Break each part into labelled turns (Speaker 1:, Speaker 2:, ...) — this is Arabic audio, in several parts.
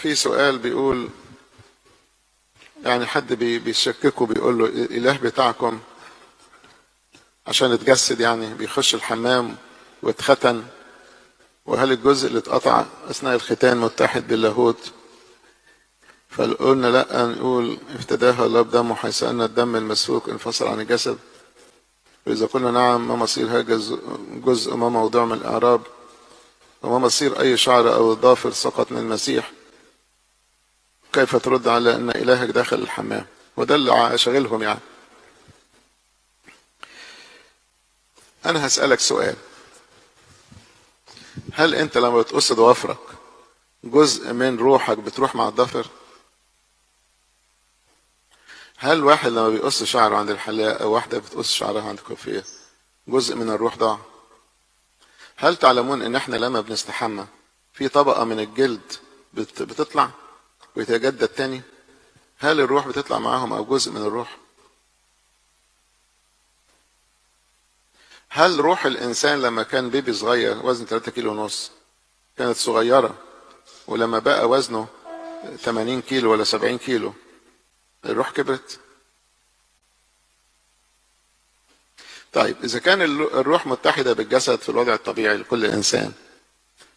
Speaker 1: في سؤال بيقول يعني حد بيشككه بيقول له الإله بتاعكم عشان اتجسد يعني بيخش الحمام واتختن، وهل الجزء اللي اتقطع أثناء الختان متحد باللاهوت؟ فقلنا لا، نقول افتداها الله بدمه حيث أن الدم المسفوك انفصل عن الجسد. وإذا قلنا نعم، ما مصير هذا جزء ما موضوع من الإعراب؟ وما مصير أي شعر أو ضافر سقط من المسيح؟ كيف ترد على أن إلهك داخل الحمام؟ وده اللي شغلهم يعني. أنا هسألك سؤال، هل أنت لما بتقص ضوافرك جزء من روحك بتروح مع الضفر؟ هل واحد لما بيقص شعره عند الحلاق أو واحدة بتقص شعرها عند الكوافير جزء من الروح ضاع؟ هل تعلمون ان احنا لما بنستحمى في طبقة من الجلد بتطلع ويتجدد تاني؟ هل الروح بتطلع معاهم او جزء من الروح؟ هل روح الانسان لما كان بيبي صغير وزن 3 كيلو ونص كانت صغيرة، ولما بقى وزنه 80 كيلو ولا 70 كيلو الروح كبرت؟ طيب إذا كان الروح متحدة بالجسد في الوضع الطبيعي لكل إنسان،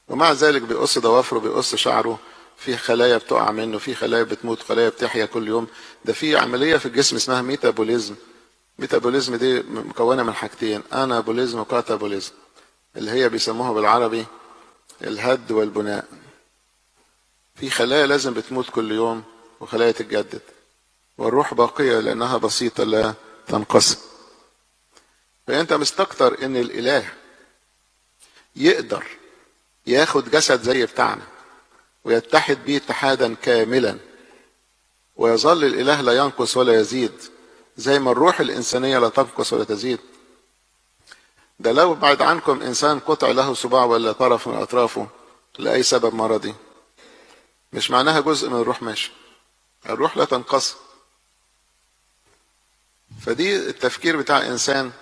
Speaker 1: ومع ذلك بيقص ضوافره بيقص شعره، في خلايا بتقع منه، في خلايا بتموت، خلايا بتحيا كل يوم، ده في عملية في الجسم اسمها ميتابوليزم. ميتابوليزم دي مكونة من حاجتين، انابوليزم وكاتابوليزم، اللي هي بيسموها بالعربي الهد والبناء. في خلايا لازم بتموت كل يوم وخلايا تتجدد، والروح باقية لأنها بسيطة لا تنقسم. فأنت مستكتر إن الإله يقدر ياخد جسد زي بتاعنا ويتحد بيه اتحادا كاملا، ويظل الإله لا ينقص ولا يزيد زي ما الروح الإنسانية لا تنقص ولا تزيد. ده لو بعد عنكم إنسان قطع له صباع ولا طرف من أطرافه لأي سبب مرضي، مش معناها جزء من الروح ماشي، الروح لا تنقسم. فدي التفكير بتاع إنسان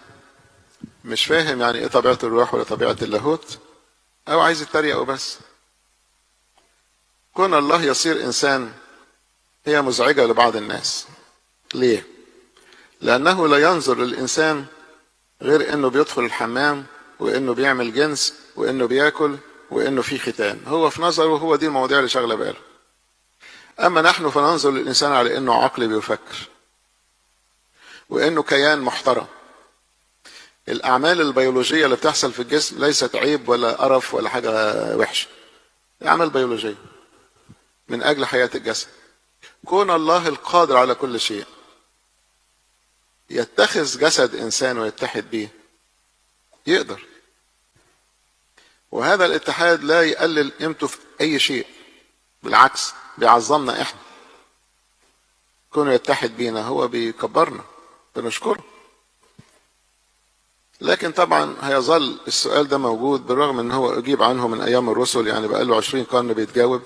Speaker 1: مش فاهم يعني ايه طبيعة الروح ولا طبيعة اللاهوت، او عايز يتريق وبس. كون الله يصير انسان هي مزعجة لبعض الناس. ليه؟ لانه لا ينظر للانسان غير انه بيدخل الحمام وانه بيعمل جنس وانه بياكل وانه في ختان. هو في نظره هو دي المواضيع اللي شاغله باله. اما نحن فننظر للانسان على انه عقل بيفكر، وانه كيان محترم. الأعمال البيولوجية اللي بتحصل في الجسم ليست عيب ولا قرف ولا حاجة وحشة، أعمال بيولوجية من أجل حياة الجسد. كون الله القادر على كل شيء يتخذ جسد إنسان ويتحد به يقدر، وهذا الاتحاد لا يقلل قيمته في أي شيء، بالعكس بيعظمنا إحنا. كونه يتحد بينا هو بيكبرنا، بنشكره. لكن طبعا هيظل السؤال ده موجود بالرغم ان هو اجيب عنه من ايام الرسل، يعني بقاله 20 قرن بيتجاوب،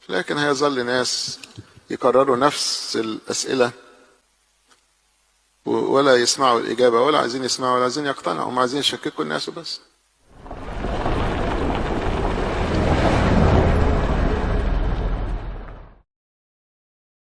Speaker 1: لكن هيظل ناس يكرروا نفس الاسئلة ولا يسمعوا الاجابة، ولا عايزين يسمعوا ولا عايزين يقتنعوا، هم عايزين يشككوا الناس وبس.